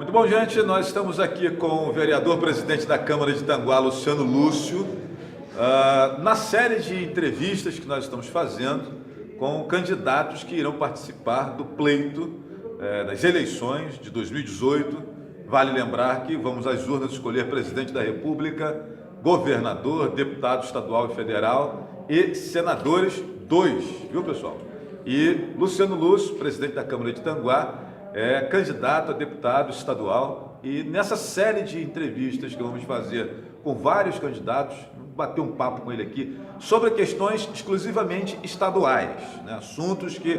Muito bom, gente. Nós estamos aqui com o vereador presidente da Câmara de Itanguá, Luciano Lúcio, na série de entrevistas que nós estamos fazendo com candidatos que irão participar do pleito das eleições de 2018. Vale lembrar que vamos às urnas escolher presidente da República, governador, deputado estadual e federal e senadores, 2, viu, pessoal? E Luciano Lúcio, presidente da Câmara de Itanguá, é candidato a deputado estadual, e nessa série de entrevistas que vamos fazer com vários candidatos, vamos bater um papo com ele aqui sobre questões exclusivamente estaduais, né? Assuntos que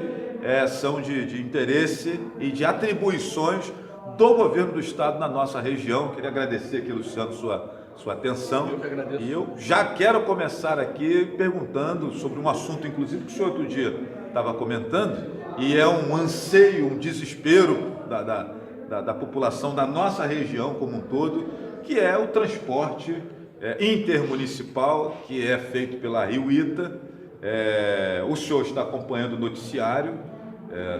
são de interesse e de atribuições do governo do estado na nossa região. Queria agradecer aqui, Luciano, sua atenção. Eu que agradeço. E eu já quero começar aqui perguntando sobre um assunto, inclusive, que o senhor outro dia estava comentando, e é um anseio, um desespero da população da nossa região como um todo, que é o transporte intermunicipal, que é feito pela Rio Ita. O senhor está acompanhando o noticiário,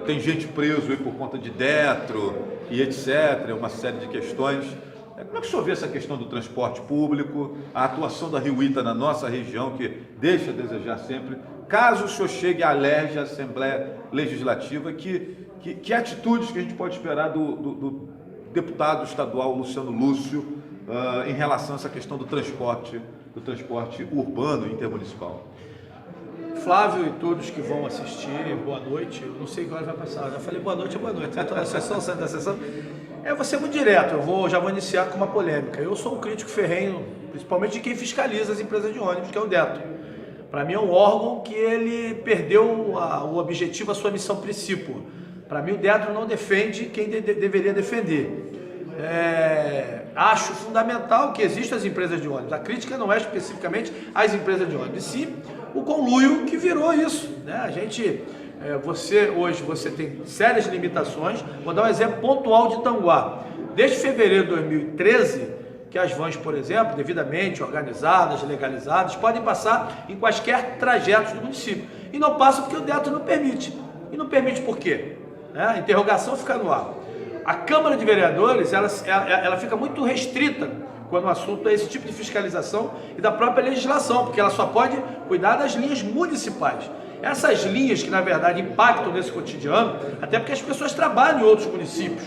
tem gente preso aí por conta de Detro e etc., uma série de questões. Como é que o senhor vê essa questão do transporte público, a atuação da Rio Ita na nossa região, que deixa a desejar sempre? Caso o senhor chegue à LERJ, à Assembleia Legislativa, que atitudes que a gente pode esperar do deputado estadual Luciano Lúcio em relação a essa questão do transporte urbano intermunicipal? Flávio e todos que vão assistir, boa noite. Eu não sei que hora vai passar, eu já falei boa noite, estou na sessão, saindo da sessão. Eu vou ser muito direto, já vou iniciar com uma polêmica. Eu sou um crítico ferrenho, principalmente de quem fiscaliza as empresas de ônibus, que é o Detro. Para mim é um órgão que ele perdeu o objetivo, a sua missão princípio. Para mim o Detro não defende quem deveria defender. Acho fundamental que existam as empresas de ônibus. A crítica não é especificamente às empresas de ônibus, e sim o conluio que virou isso, né? Hoje você tem sérias limitações. Vou dar um exemplo pontual de Itanguá. Desde fevereiro de 2013, que as vans, por exemplo, devidamente organizadas, legalizadas, podem passar em quaisquer trajetos do município. E não passam porque o Detro não permite. E não permite por quê? A interrogação fica no ar. A Câmara de Vereadores, ela fica muito restrita quando o assunto é esse tipo de fiscalização e da própria legislação, porque ela só pode cuidar das linhas municipais. Essas linhas que, na verdade, impactam nesse cotidiano, até porque as pessoas trabalham em outros municípios,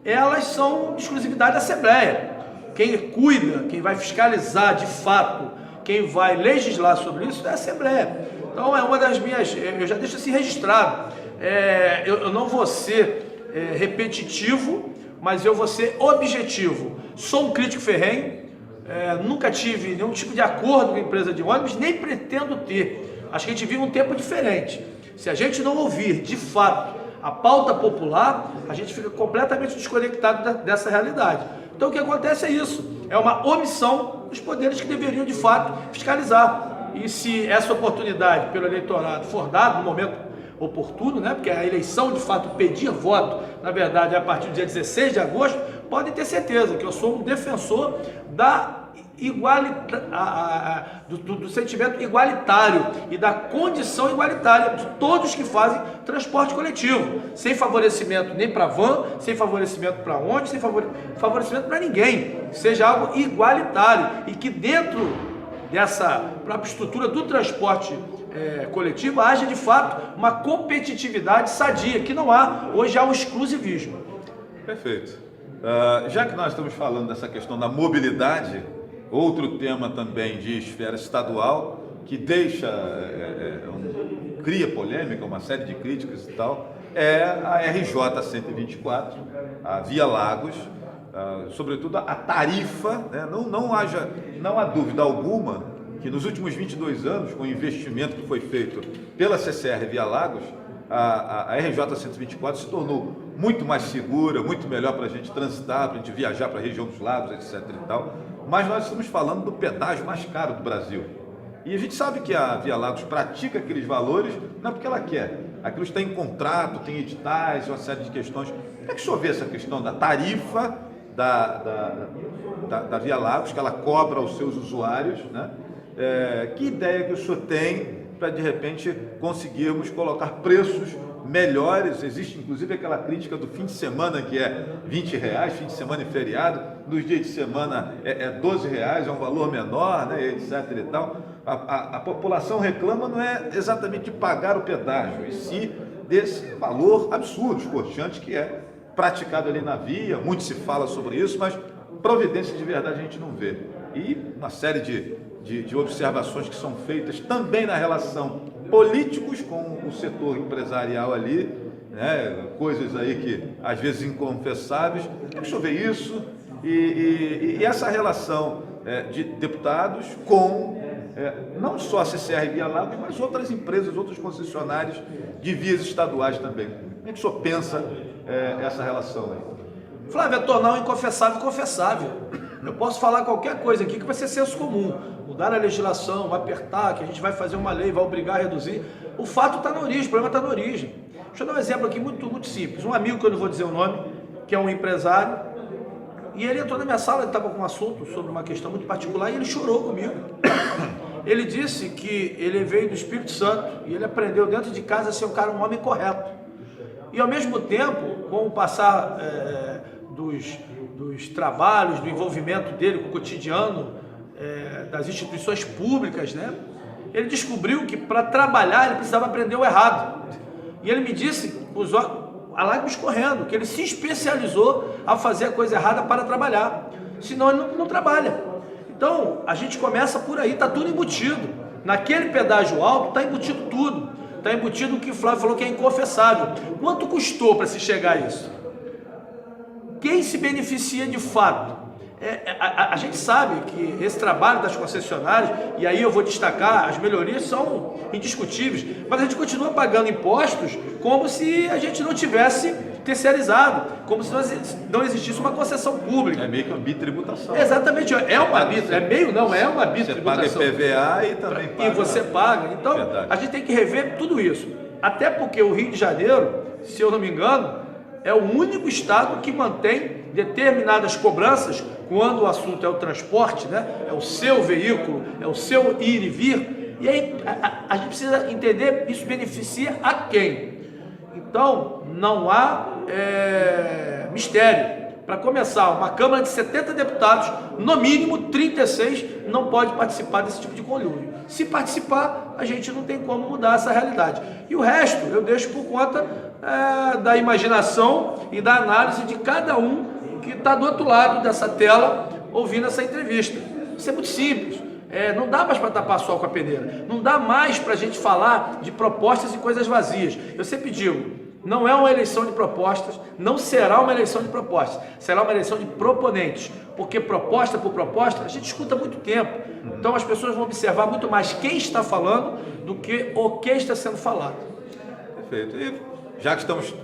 elas são de exclusividade da Assembleia. Quem cuida, quem vai fiscalizar de fato, quem vai legislar sobre isso é a Assembleia. Então é uma das minhas, eu já deixo assim registrado, eu não vou ser repetitivo, mas eu vou ser objetivo. Sou um crítico ferrenho, nunca tive nenhum tipo de acordo com a empresa de ônibus, nem pretendo ter. Acho que a gente vive um tempo diferente. Se a gente não ouvir, de fato, a pauta popular, a gente fica completamente desconectado dessa realidade. Então o que acontece é isso, é uma omissão dos poderes que deveriam, de fato, fiscalizar. E se essa oportunidade pelo eleitorado for dada no momento oportuno, né, porque a eleição, de fato, pedir voto, na verdade, é a partir do dia 16 de agosto, podem ter certeza que eu sou um defensor do sentimento igualitário e da condição igualitária de todos que fazem transporte coletivo, sem favorecimento nem para van, sem favorecimento para ônibus, sem favorecimento para ninguém, seja algo igualitário e que dentro dessa própria estrutura do transporte coletivo haja de fato uma competitividade sadia, que não há, hoje há um exclusivismo. Perfeito. Já que nós estamos falando dessa questão da mobilidade, outro tema também de esfera estadual, que cria polêmica, uma série de críticas e tal, é a RJ 124, a Via Lagos, sobretudo a tarifa, né? Não há dúvida alguma que nos últimos 22 anos, com o investimento que foi feito pela CCR Via Lagos, a RJ 124 se tornou muito mais segura, muito melhor para a gente transitar, para a gente viajar para a região dos lagos, etc. e tal. Mas nós estamos falando do pedágio mais caro do Brasil. E a gente sabe que a Via Lagos pratica aqueles valores, não é porque ela quer. Aquilo está em contrato, tem editais, uma série de questões. Como é que o senhor vê essa questão da tarifa da Via Lagos, que ela cobra aos seus usuários, né? Que ideia que o senhor tem para, de repente, conseguirmos colocar preços melhores. Existe inclusive aquela crítica do fim de semana que é R$20, fim de semana e feriado, nos dias de semana é R$12, é um valor menor, né, etc. e tal. A população reclama não é exatamente de pagar o pedágio, e sim desse valor absurdo, escorchante, que é praticado ali na via. Muito se fala sobre isso, mas providência de verdade a gente não vê. E uma série de observações que são feitas também na relação políticos com o setor empresarial ali, né, coisas aí que às vezes inconfessáveis. Deixa eu ver isso e essa relação de deputados com não só a CCR Via Lagos, mas outras empresas, outros concessionários de vias estaduais também. Como é que o senhor pensa essa relação aí? Flávio, é tornar o inconfessável confessável. Eu posso falar qualquer coisa aqui que vai ser senso comum. Mudar a legislação, apertar, que a gente vai fazer uma lei, vai obrigar a reduzir. O fato está na origem, o problema está na origem. Deixa eu dar um exemplo aqui muito simples. Um amigo, que eu não vou dizer o nome, que é um empresário, e ele entrou na minha sala, ele estava com um assunto sobre uma questão muito particular e ele chorou comigo. Ele disse que ele veio do Espírito Santo e ele aprendeu dentro de casa a ser um homem correto. E ao mesmo tempo, com o passar dos trabalhos, do envolvimento dele com o cotidiano das instituições públicas, né? Ele descobriu que para trabalhar ele precisava aprender o errado. E ele me disse, a lágrimas correndo, que ele se especializou a fazer a coisa errada para trabalhar. Senão ele não trabalha. Então, a gente começa por aí, está tudo embutido. Naquele pedágio alto está embutido tudo. Está embutido o que o Flávio falou que é inconfessável. Quanto custou para se chegar a isso? Quem se beneficia de fato? A gente sabe que esse trabalho das concessionárias, e aí eu vou destacar, as melhorias são indiscutíveis, mas a gente continua pagando impostos como se a gente não tivesse terceirizado, como se não existisse uma concessão pública. É meio que uma bitributação. Exatamente, é uma bitributação. É uma bitributação. Você paga IPVA e também paga. E você paga. Então, a gente tem que rever tudo isso. Até porque o Rio de Janeiro, se eu não me engano, é o único estado que mantém determinadas cobranças quando o assunto é o transporte, né? É o seu veículo, é o seu ir e vir. E aí a gente precisa entender isso beneficia a quem. Então, não há mistério. Para começar, uma Câmara de 70 deputados, no mínimo 36 não pode participar desse tipo de conluio. Se participar, a gente não tem como mudar essa realidade. E o resto eu deixo por conta da imaginação e da análise de cada um que está do outro lado dessa tela ouvindo essa entrevista. Isso é muito simples. Não dá mais para tapar sol com a peneira. Não dá mais para a gente falar de propostas e coisas vazias. Eu sempre digo, não é uma eleição de propostas, não será uma eleição de propostas, será uma eleição de proponentes, porque proposta por proposta a gente escuta há muito tempo. Então as pessoas vão observar muito mais quem está falando do que o que está sendo falado. Perfeito. E já que estamos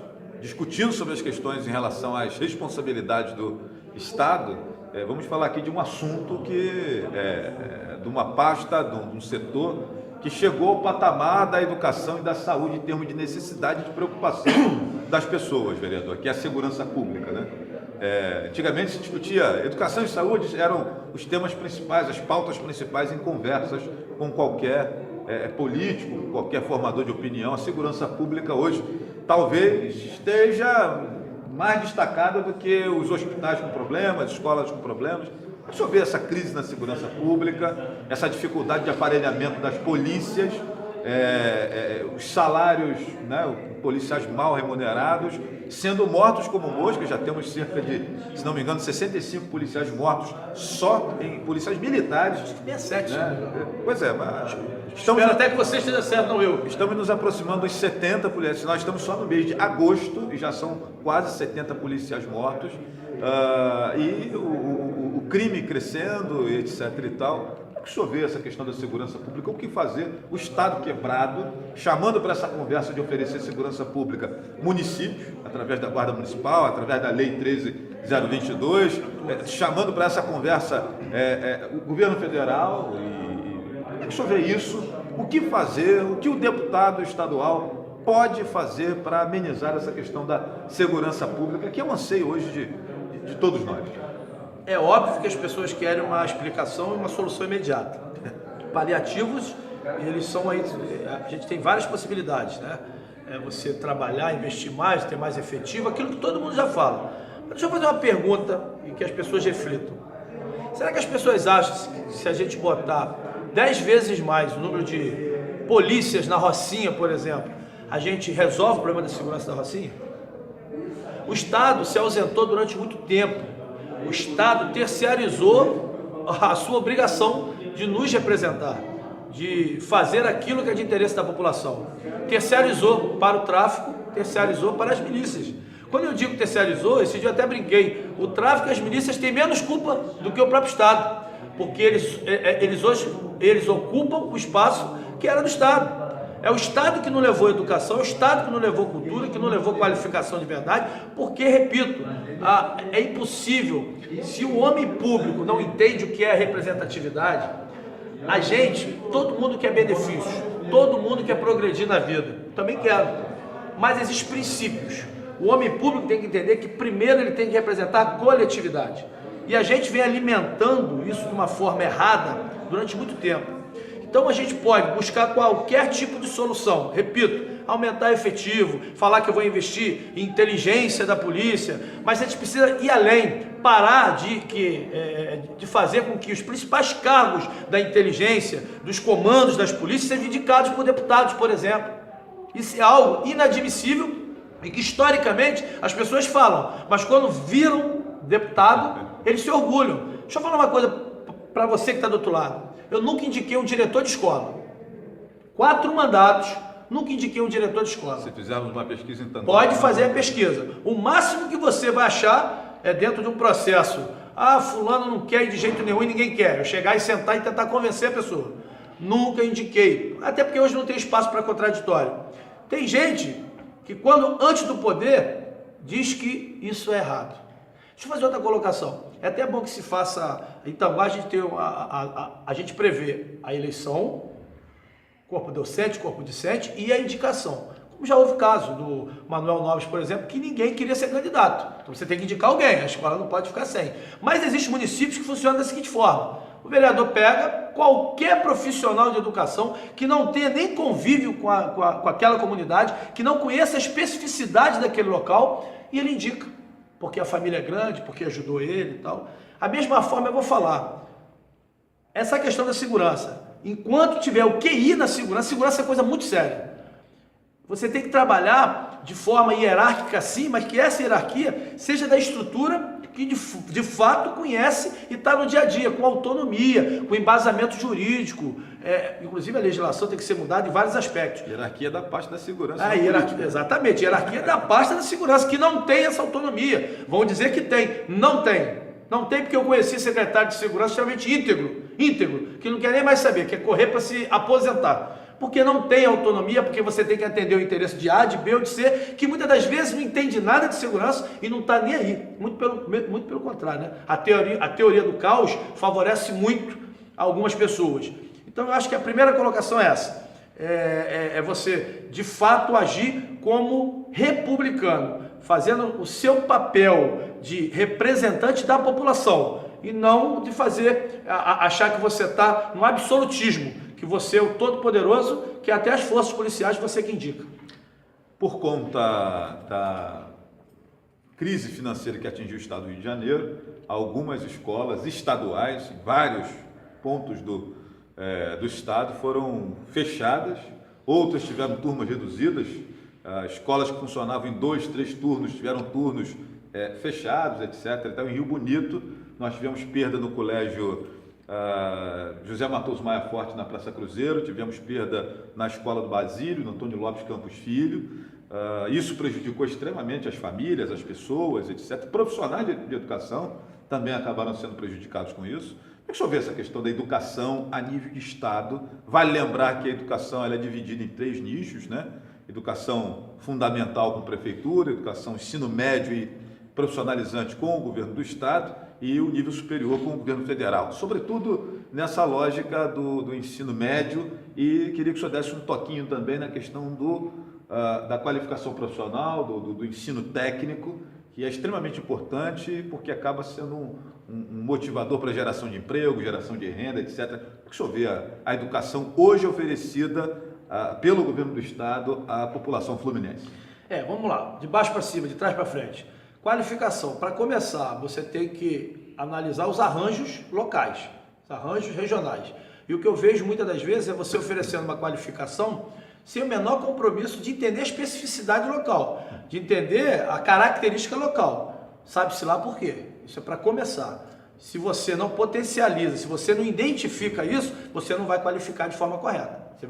discutindo sobre as questões em relação às responsabilidades do Estado, vamos falar aqui de um assunto que de uma pasta, de um setor que chegou ao patamar da educação e da saúde em termos de necessidade e de preocupação das pessoas, vereador, que é a segurança pública, né? Antigamente se discutia educação e saúde, eram os temas principais, as pautas principais em conversas com qualquer político, qualquer formador de opinião. A segurança pública hoje talvez esteja mais destacada do que os hospitais com problemas, escolas com problemas. Deixa eu ver essa crise na segurança pública, essa dificuldade de aparelhamento das polícias, os salários, né, policiais mal remunerados, sendo mortos como moscas. Já temos cerca de, se não me engano, 65 policiais mortos só em policiais militares. Acho que 67, né? Pois é, mas espero até que você esteja certo, não eu. Estamos nos aproximando dos 70 policiais. Nós estamos só no mês de agosto e já são quase 70 policiais mortos. E o crime crescendo, etc. e tal. Como que o senhor vê essa questão da segurança pública? O que fazer? O Estado quebrado, chamando para essa conversa de oferecer segurança pública municípios, através da Guarda Municipal, através da Lei 13.022, chamando para essa conversa o governo federal. Como que o senhor vê isso? O que fazer? O que o deputado estadual pode fazer para amenizar essa questão da segurança pública, que é um anseio hoje de todos nós? É óbvio que as pessoas querem uma explicação e uma solução imediata. Paliativos, eles são aí, a gente tem várias possibilidades, né? você trabalhar, investir mais, ter mais efetivo, aquilo que todo mundo já fala. Mas deixa eu fazer uma pergunta e que as pessoas reflitam. Será que as pessoas acham que se a gente botar 10 vezes mais o número de polícias na Rocinha, por exemplo, a gente resolve o problema da segurança da Rocinha? O Estado se ausentou durante muito tempo. O Estado terciarizou a sua obrigação de nos representar, de fazer aquilo que é de interesse da população. Terciarizou para o tráfico, terciarizou para as milícias. Quando eu digo terciarizou, esse dia eu até brinquei, o tráfico e as milícias têm menos culpa do que o próprio Estado, porque eles ocupam o espaço que era do Estado. É o Estado que não levou educação, é o Estado que não levou cultura, que não levou qualificação de verdade, porque, repito, é impossível, se o homem público não entende o que é representatividade, todo mundo quer benefícios, todo mundo quer progredir na vida, também quero, mas existem princípios. O homem público tem que entender que primeiro ele tem que representar a coletividade, e a gente vem alimentando isso de uma forma errada durante muito tempo. Então a gente pode buscar qualquer tipo de solução, repito, aumentar efetivo, falar que eu vou investir em inteligência da polícia, mas a gente precisa ir além, parar de fazer com que os principais cargos da inteligência, dos comandos das polícias, sejam indicados por deputados, por exemplo. Isso é algo inadmissível e que historicamente as pessoas falam, mas quando viram deputado, eles se orgulham. Deixa eu falar uma coisa para você que está do outro lado. Eu nunca indiquei um diretor de escola. 4 mandatos, nunca indiquei um diretor de escola. Se fizermos uma pesquisa em Tanguá, pode fazer a pesquisa. O máximo que você vai achar é dentro de um processo. Fulano não quer ir de jeito nenhum e ninguém quer. Eu chegar e sentar e tentar convencer a pessoa. Nunca indiquei. Até porque hoje não tem espaço para contraditório. Tem gente que antes do poder, diz que isso é errado. Deixa eu fazer outra colocação. É até bom que se faça. Então, a gente prevê a eleição, corpo docente, corpo discente e a indicação. Como já houve caso do Manuel Noves, por exemplo, que ninguém queria ser candidato. Então você tem que indicar alguém, a escola não pode ficar sem. Mas existem municípios que funcionam da seguinte forma: o vereador pega qualquer profissional de educação que não tenha nem convívio com aquela comunidade, que não conheça a especificidade daquele local, e ele indica. Porque a família é grande, porque ajudou ele e tal. A mesma forma eu vou falar. Essa questão da segurança. Enquanto tiver o QI na segurança é coisa muito séria. Você tem que trabalhar de forma hierárquica sim, mas que essa hierarquia seja da estrutura que de fato conhece e está no dia a dia, com autonomia, com embasamento jurídico. Inclusive a legislação tem que ser mudada em vários aspectos. Hierarquia da pasta da segurança. Exatamente, hierarquia da pasta da segurança, que não tem essa autonomia. Vão dizer que tem, não tem. Não tem porque eu conheci secretário de segurança extremamente íntegro, que não quer nem mais saber, quer correr para se aposentar. Porque não tem autonomia, porque você tem que atender o interesse de A, de B ou de C, que muitas das vezes não entende nada de segurança e não está nem aí. Muito pelo contrário, né? A teoria do caos favorece muito algumas pessoas. Então eu acho que a primeira colocação é essa. É você, de fato, agir como republicano, fazendo o seu papel de representante da população e não de achar que você está no absolutismo, que você é o todo-poderoso, que até as forças policiais você que indica. Por conta da crise financeira que atingiu o estado do Rio de Janeiro, algumas escolas estaduais, em vários pontos do estado, foram fechadas, outras tiveram turmas reduzidas, escolas que funcionavam em 2, 3 turnos, tiveram turnos fechados, etc. Então, em Rio Bonito, nós tivemos perda no colégio José Matoso Maia Forte, na Praça Cruzeiro, tivemos perda na Escola do Basílio, no Antônio Lopes Campos Filho. Isso prejudicou extremamente as famílias, as pessoas, etc. Profissionais de educação também acabaram sendo prejudicados com isso. Deixa eu ver essa questão da educação a nível de Estado. Vale lembrar que a educação ela é dividida em 3 nichos, né? Educação fundamental com prefeitura, educação ensino médio e profissionalizante com o governo do Estado e o nível superior com o governo federal. Sobretudo nessa lógica do ensino médio, e queria que o senhor desse um toquinho também na questão da qualificação profissional, do ensino técnico, que é extremamente importante porque acaba sendo um motivador para a geração de emprego, geração de renda, etc. O que o senhor vê a educação hoje oferecida pelo governo do estado à população fluminense? Vamos lá, de baixo para cima, de trás para frente. Qualificação, para começar, você tem que analisar os arranjos locais, os arranjos regionais. E o que eu vejo muitas das vezes é você oferecendo uma qualificação sem o menor compromisso de entender a especificidade local, de entender a característica local. Sabe-se lá por quê? Isso é para começar. Se você não potencializa, se você não identifica isso, você não vai qualificar de forma correta. Você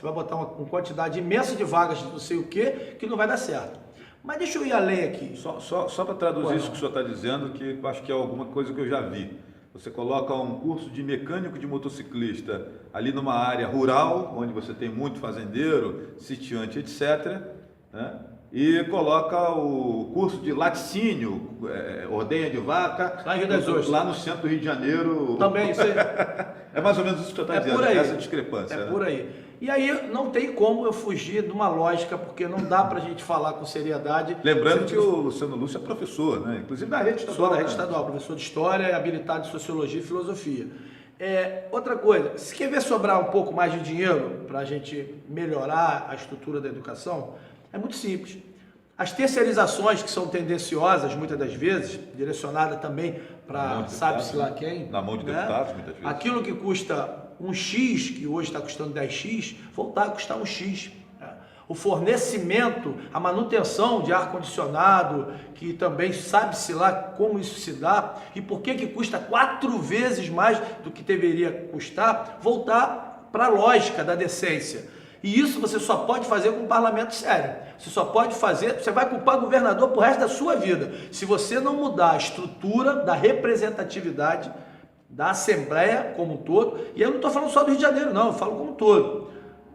vai botar uma quantidade imensa de vagas de não sei o que não vai dar certo. Mas deixa eu ir além aqui. Só para traduzir isso que o senhor está dizendo, que eu acho que é alguma coisa que eu já vi. Você coloca um curso de mecânico de motociclista ali numa área rural, onde você tem muito fazendeiro, sitiante, etc., né? E coloca o curso de laticínio, ordenha de vaca, lá no centro do Rio de Janeiro. Também, isso aí. É mais ou menos isso que o senhor está dizendo, essa discrepância. É por aí. E aí não tem como eu fugir de uma lógica, porque não dá para a gente falar com seriedade. Lembrando que o Luciano Lúcio é professor, né? Inclusive da rede estadual. Sou da rede estadual, professor de História, habilitado em Sociologia e Filosofia. Outra coisa, se quer ver sobrar um pouco mais de dinheiro para a gente melhorar a estrutura da educação, é muito simples. As terceirizações que são tendenciosas, muitas das vezes, direcionadas também para sabe-se lá quem. Na mão de deputados, muitas vezes. Aquilo que custa um X, que hoje está custando 10X, voltar a custar um X. O fornecimento, a manutenção de ar-condicionado, que também sabe-se lá como isso se dá, e por que custa 4 vezes mais do que deveria custar, voltar para a lógica da decência. E isso você só pode fazer com um parlamento sério. Você só pode fazer, você vai culpar o governador pro resto da sua vida. Se você não mudar a estrutura da representatividade da Assembleia como um todo, e eu não estou falando só do Rio de Janeiro, não, eu falo como um todo.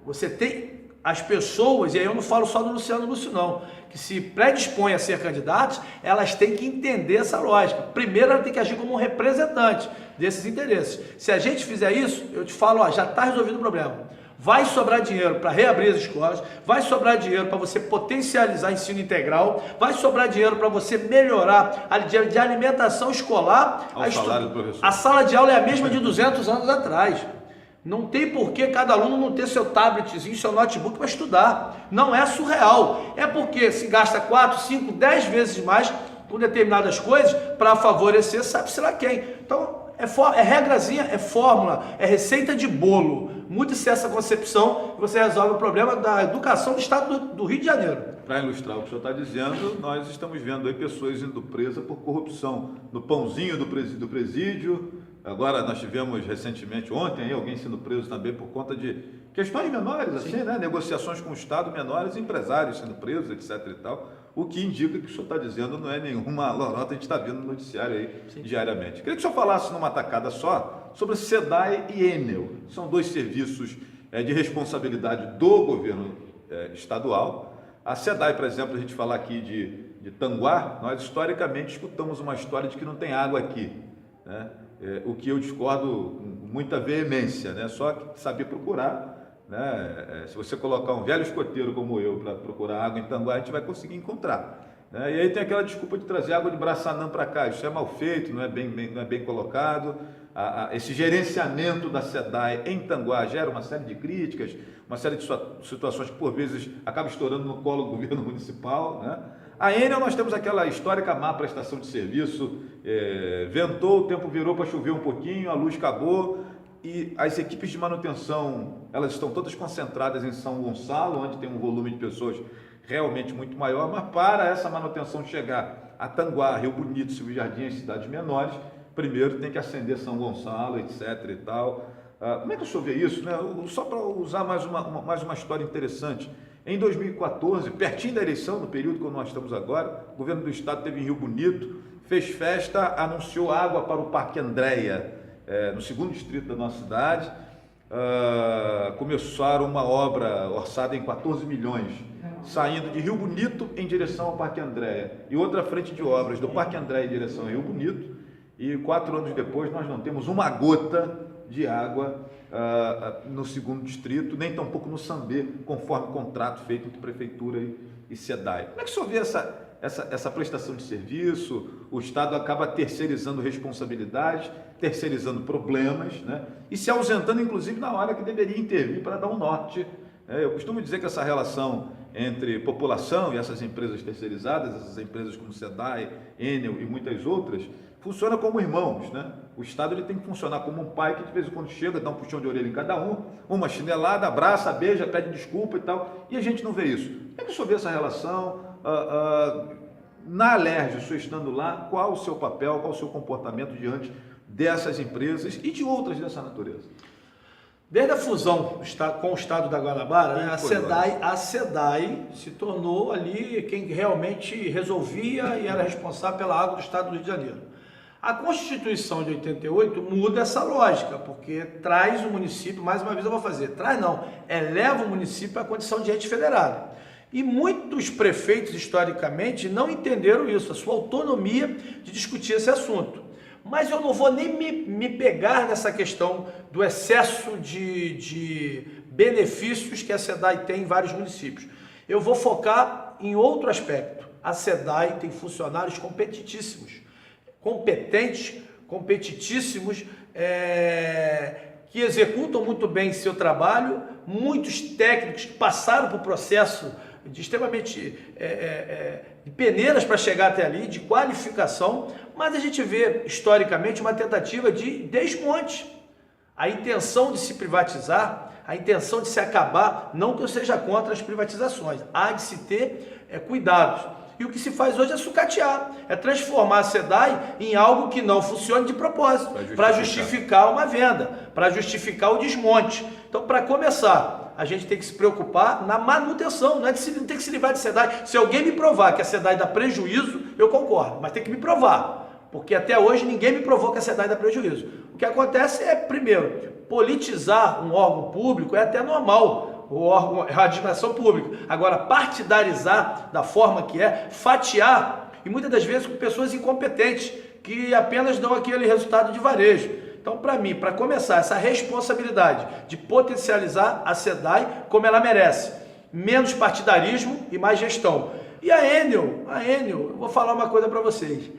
Você tem as pessoas, e aí eu não falo só do Luciano Lúcio, não, que se predispõem a ser candidatos, elas têm que entender essa lógica. Primeiro, ela tem que agir como um representante desses interesses. Se a gente fizer isso, eu te falo, já está resolvido o problema. Vai sobrar dinheiro para reabrir as escolas, vai sobrar dinheiro para você potencializar ensino integral, vai sobrar dinheiro para você melhorar a de alimentação escolar. Salário do professor. A sala de aula é a mesma de 200 anos atrás. Não tem por que cada aluno não ter seu tabletzinho, seu notebook para estudar. Não é surreal. É porque se gasta 4, 5, 10 vezes mais com determinadas coisas para favorecer sabe-se lá quem. Então, é regrazinha, é fórmula, é receita de bolo. Mude-se essa concepção e você resolve o problema da educação do estado do Rio de Janeiro. Para ilustrar o que o senhor está dizendo, nós estamos vendo aí pessoas indo presas por corrupção no pãozinho do presídio. Agora nós tivemos recentemente, ontem, aí, alguém sendo preso também por conta de questões menores, assim, né? Negociações com o Estado menores, empresários sendo presos, etc. e tal. O que indica que o senhor está dizendo não é nenhuma lorota, a gente está vendo no noticiário aí diariamente. Queria que o senhor falasse numa tacada só sobre SEDAI e Enel. São dois serviços de responsabilidade do governo estadual. A SEDAI, por exemplo, a gente falar aqui de Tanguá, nós historicamente escutamos uma história de que não tem água aqui, né? O que eu discordo com muita veemência, né? Só que saber procurar, né? Se você colocar um velho escoteiro como eu para procurar água em Tanguá, a gente vai conseguir encontrar, né? E aí tem aquela desculpa de trazer água de Braçanã para cá, isso é mal feito, não é bem colocado. Esse gerenciamento da SEDAI em Tanguá gera uma série de críticas, uma série de situações que por vezes acabam estourando no colo do governo municipal, né? A Enel, nós temos aquela histórica má prestação de serviço, ventou, o tempo virou para chover um pouquinho, a luz acabou e as equipes de manutenção, elas estão todas concentradas em São Gonçalo, onde tem um volume de pessoas realmente muito maior, mas para essa manutenção chegar a Tanguá, Rio Bonito, Silvio Jardim, as cidades menores, primeiro tem que acender São Gonçalo, etc. e tal. Como é que o senhor vê isso, né? Só para usar mais uma história interessante. Em 2014, pertinho da eleição, no período que nós estamos agora, o governo do estado teve em Rio Bonito, fez festa, anunciou água para o Parque Andréia, no segundo distrito da nossa cidade. Começaram uma obra orçada em 14 milhões, saindo de Rio Bonito em direção ao Parque Andréia, e outra frente de obras do Parque Andréia em direção a Rio Bonito, e 4 anos depois nós não temos uma gota de água no segundo distrito, nem tampouco no Sambê, conforme o contrato feito entre Prefeitura e SEDAI. Como é que o senhor vê essa prestação de serviço? O Estado acaba terceirizando responsabilidades, terceirizando problemas, né? E se ausentando, inclusive, na hora que deveria intervir para dar um norte Eu costumo dizer que essa relação entre população e essas empresas terceirizadas, essas empresas como SEDAI, Enel e muitas outras, funciona como irmãos, né? O Estado ele tem que funcionar como um pai que de vez em quando chega, dá um puxão de orelha em cada um, uma chinelada, abraça, beija, pede desculpa e tal, e a gente não vê isso. Como é que o senhor vê essa relação? Na Alerj, o senhor estando lá, qual o seu papel, qual o seu comportamento diante dessas empresas e de outras dessa natureza? Desde a fusão com o estado da Guanabara, né, a SEDAI se tornou ali quem realmente resolvia e era responsável pela água do estado do Rio de Janeiro. A Constituição de 88 muda essa lógica, porque traz o município, mais uma vez eu vou fazer, traz não, eleva o município à condição de ente federado. E muitos prefeitos, historicamente, não entenderam isso, a sua autonomia de discutir esse assunto. Mas eu não vou nem me pegar nessa questão do excesso de benefícios que a SEDAI tem em vários municípios. Eu vou focar em outro aspecto. A SEDAI tem funcionários competitíssimos, que executam muito bem seu trabalho, muitos técnicos que passaram por processo de extremamente de peneiras para chegar até ali, de qualificação, mas a gente vê historicamente uma tentativa de desmonte. A intenção de se privatizar, a intenção de se acabar, não que eu seja contra as privatizações, há de se ter cuidados. E o que se faz hoje é sucatear, é transformar a SEDAI em algo que não funcione de propósito, para justificar uma venda, para justificar o desmonte. Então, para começar, a gente tem que se preocupar na manutenção, não tem que se livrar de SEDAI. Se alguém me provar que a SEDAI dá prejuízo, eu concordo, mas tem que me provar, porque até hoje ninguém me provou que a SEDAI dá prejuízo. O que acontece é, primeiro, politizar um órgão público é até normal, o órgão, a administração pública. Agora, partidarizar da forma que é, fatiar, e muitas das vezes com pessoas incompetentes, que apenas dão aquele resultado de varejo. Então, para mim, para começar, essa responsabilidade de potencializar a SEDAI como ela merece. Menos partidarismo e mais gestão. E a Enel, eu vou falar uma coisa para vocês.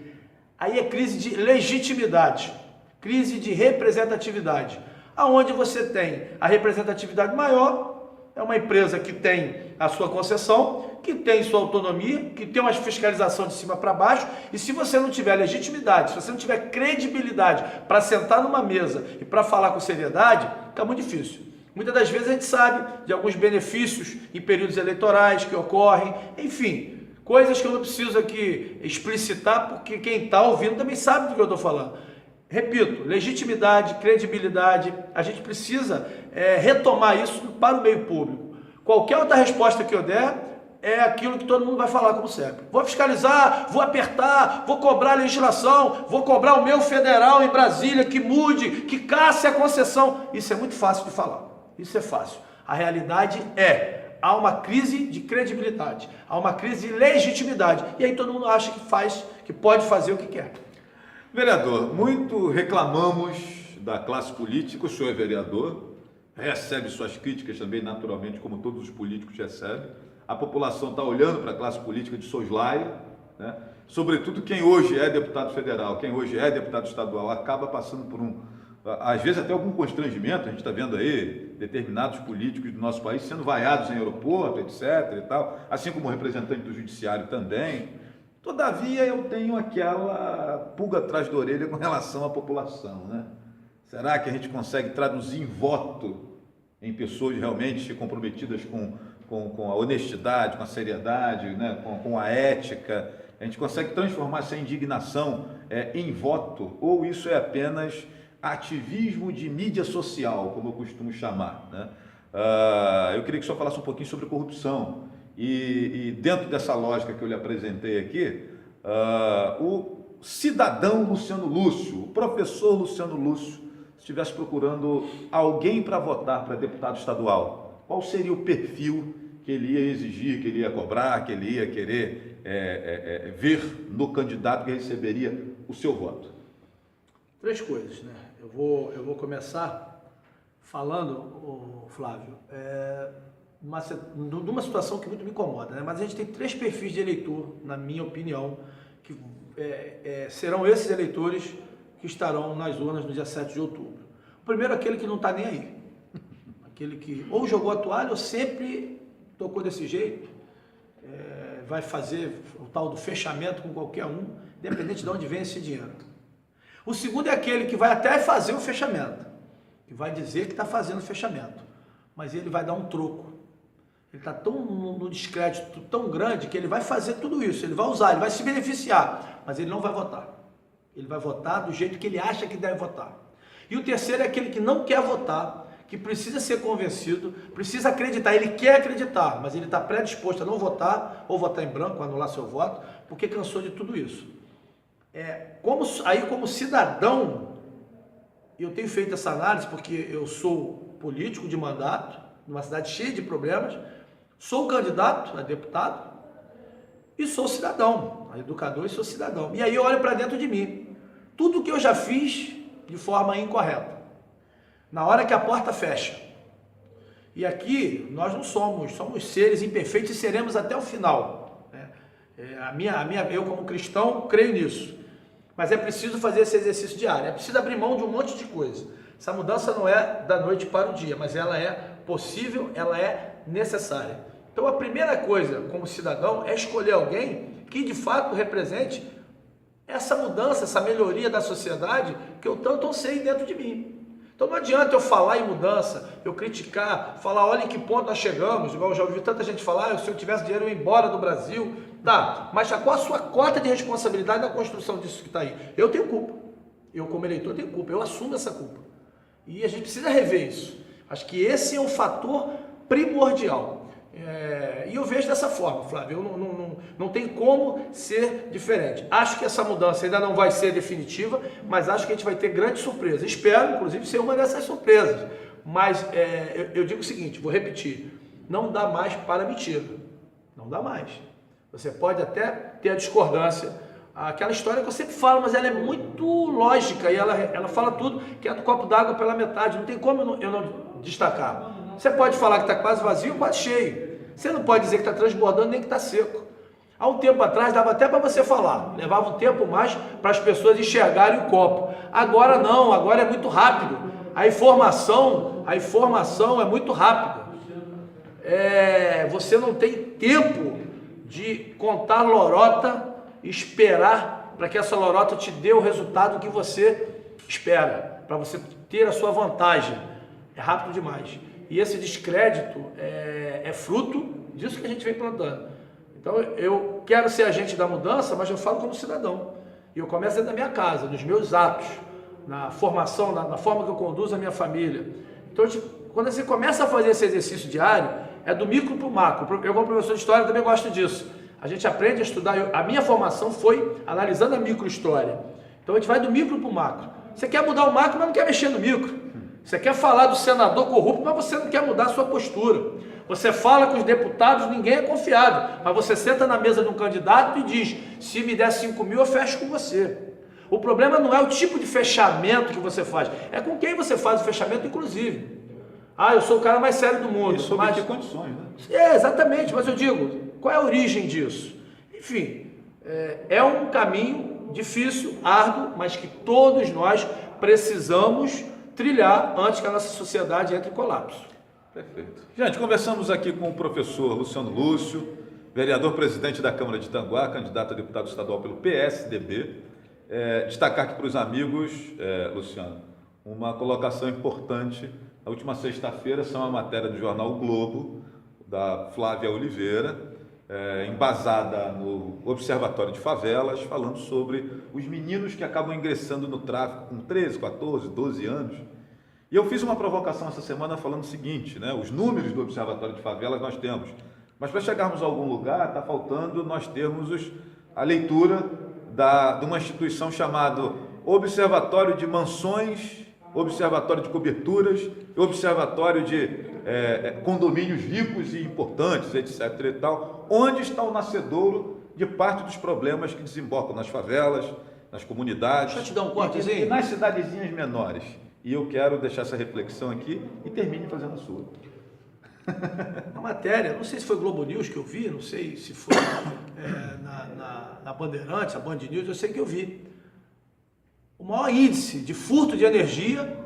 Aí é crise de legitimidade, crise de representatividade. Aonde você tem a representatividade maior, é uma empresa que tem a sua concessão, que tem sua autonomia, que tem uma fiscalização de cima para baixo, e se você não tiver legitimidade, se você não tiver credibilidade para sentar numa mesa e para falar com seriedade, fica muito difícil. Muitas das vezes a gente sabe de alguns benefícios em períodos eleitorais que ocorrem, enfim, coisas que eu não preciso aqui explicitar, porque quem está ouvindo também sabe do que eu estou falando. Repito, legitimidade, credibilidade, a gente precisa retomar isso para o meio público. Qualquer outra resposta que eu der é aquilo que todo mundo vai falar como sempre. Vou fiscalizar, vou apertar, vou cobrar a legislação, vou cobrar o meu federal em Brasília que mude, que casse a concessão. Isso é muito fácil de falar, isso é fácil. A realidade há uma crise de credibilidade, há uma crise de legitimidade. E aí todo mundo acha que pode fazer o que quer. Vereador, muito reclamamos da classe política, o senhor é vereador, recebe suas críticas também naturalmente, como todos os políticos recebem. A população está olhando para a classe política de soslaio, né? Sobretudo quem hoje é deputado federal, quem hoje é deputado estadual, acaba passando por às vezes até algum constrangimento. A gente está vendo aí determinados políticos do nosso país sendo vaiados em aeroporto, etc. e tal, assim como o representante do judiciário também. Todavia, eu tenho aquela pulga atrás da orelha com relação à população, né? Será que a gente consegue traduzir em voto em pessoas realmente comprometidas com a honestidade, com a seriedade, né? com a ética? A gente consegue transformar essa indignação em voto? Ou isso é apenas ativismo de mídia social, como eu costumo chamar, né? Eu queria que o senhor falasse um pouquinho sobre corrupção. E dentro dessa lógica que eu lhe apresentei aqui, o cidadão Luciano Lúcio, o professor Luciano Lúcio, se estivesse procurando alguém para votar para deputado estadual, qual seria o perfil que ele ia exigir, que ele ia cobrar, que ele ia querer ver no candidato que receberia o seu voto? Três coisas, né? Eu vou começar falando, Flávio, de uma situação que muito me incomoda, né? Mas a gente tem três perfis de eleitor, na minha opinião, que serão esses eleitores que estarão nas urnas no dia 7 de outubro. O primeiro é aquele que não está nem aí. aquele que ou jogou a toalha ou sempre tocou desse jeito, vai fazer o tal do fechamento com qualquer um, independente de onde vem esse dinheiro. O segundo é aquele que vai até fazer o fechamento, que vai dizer que está fazendo o fechamento, mas ele vai dar um troco. Ele está tão no descrédito tão grande que ele vai fazer tudo isso, ele vai usar, ele vai se beneficiar, mas ele não vai votar. Ele vai votar do jeito que ele acha que deve votar. E o terceiro é aquele que não quer votar, que precisa ser convencido, precisa acreditar, ele quer acreditar, mas ele está predisposto a não votar, ou votar em branco, anular seu voto, porque cansou de tudo isso. Como cidadão, eu tenho feito essa análise porque eu sou político de mandato, numa cidade cheia de problemas, sou candidato a deputado e sou cidadão, educador e sou cidadão. E aí eu olho para dentro de mim, tudo que eu já fiz de forma incorreta. Na hora que a porta fecha. E aqui nós não somos seres imperfeitos e seremos até o final. Eu como cristão creio nisso. Mas é preciso fazer esse exercício diário, é preciso abrir mão de um monte de coisa. Essa mudança não é da noite para o dia, mas ela é possível, ela é necessária. Então a primeira coisa como cidadão é escolher alguém que de fato represente essa mudança, essa melhoria da sociedade que eu tanto anseio dentro de mim. Então não adianta eu falar em mudança, eu criticar, falar, olha em que ponto nós chegamos, igual eu já ouvi tanta gente falar, se eu tivesse dinheiro eu ia embora do Brasil, tá, mas qual a sua cota de responsabilidade na construção disso que está aí? Eu tenho culpa, eu como eleitor tenho culpa, eu assumo essa culpa. E a gente precisa rever isso. Acho que esse é um fator primordial. E eu vejo dessa forma, Flávio, não tem como ser diferente. Acho que essa mudança ainda não vai ser definitiva, mas acho que a gente vai ter grandes surpresas. Espero, inclusive, ser uma dessas surpresas. Mas eu digo o seguinte, vou repetir, não dá mais para mentira. Não dá mais. Você pode até ter a discordância, aquela história que eu sempre falo, mas ela é muito lógica e ela fala tudo, que é do copo d'água pela metade, não tem como eu não destacar. Você pode falar que está quase vazio, quase cheio. Você não pode dizer que está transbordando nem que está seco. Há um tempo atrás dava até para você falar, levava um tempo mais para as pessoas enxergarem o copo. Agora não, agora é muito rápido. A informação é muito rápida. Você não tem tempo de contar lorota, esperar para que essa lorota te dê o resultado que você espera, para você ter a sua vantagem. É rápido demais. E esse descrédito é fruto disso que a gente vem plantando. Então eu quero ser agente da mudança, mas eu falo como cidadão. E eu começo dentro da minha casa, nos meus atos, na formação, na forma que eu conduzo a minha família. Então quando você começa a fazer esse exercício diário, é do micro para o macro. Eu como professor de história também gosto disso. A gente aprende a estudar, a minha formação foi analisando a microhistória. Então a gente vai do micro para o macro. Você quer mudar o macro, mas não quer mexer no micro. Você quer falar do senador corrupto, mas você não quer mudar a sua postura. Você fala com os deputados, ninguém é confiável, mas você senta na mesa de um candidato e diz, se me der 5 mil, eu fecho com você. O problema não é o tipo de fechamento que você faz, é com quem você faz o fechamento, inclusive. Eu sou o cara mais sério do mundo. E sob que condições, né? Exatamente, mas eu digo, qual é a origem disso? Enfim, é um caminho difícil, árduo, mas que todos nós precisamos trilhar antes que a nossa sociedade entre em colapso. Perfeito. Gente, conversamos aqui com o professor Luciano Lúcio, vereador presidente da Câmara de Itanguá, candidato a deputado estadual pelo PSDB. Destacar aqui para os amigos, Luciano, uma colocação importante. Na última sexta-feira, saiu uma matéria do jornal O Globo, da Flávia Oliveira, embasada no Observatório de Favelas, falando sobre os meninos que acabam ingressando no tráfico com 13, 14, 12 anos. E eu fiz uma provocação essa semana falando o seguinte, né? Os números do Observatório de Favelas nós temos, mas para chegarmos a algum lugar está faltando nós termos a leitura de uma instituição chamada Observatório de Mansões, Observatório de Coberturas, Observatório de condomínios ricos e importantes, etc. e tal, onde está o nascedouro de parte dos problemas que desembocam nas favelas, nas comunidades. Deixa eu te dar um cortezinho. E nas cidadezinhas menores. E eu quero deixar essa reflexão aqui e termine fazendo a sua. Uma matéria, não sei se foi Globo News que eu vi, não sei se foi na Bandeirantes, a Band News, eu sei que eu vi. O maior índice de furto de energia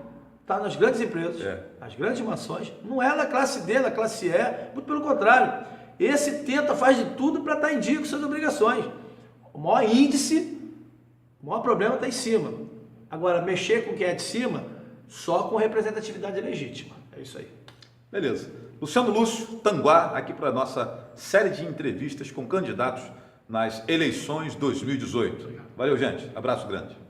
está nas grandes empresas, nas grandes mansões, não é na classe D, na classe E, muito pelo contrário. Esse faz de tudo para estar em dia com suas obrigações. O maior índice, o maior problema está em cima. Agora, mexer com quem é de cima, só com representatividade legítima. É isso aí. Beleza. Luciano Lúcio, Tanguá, aqui para a nossa série de entrevistas com candidatos nas eleições 2018. Valeu, gente. Abraço grande.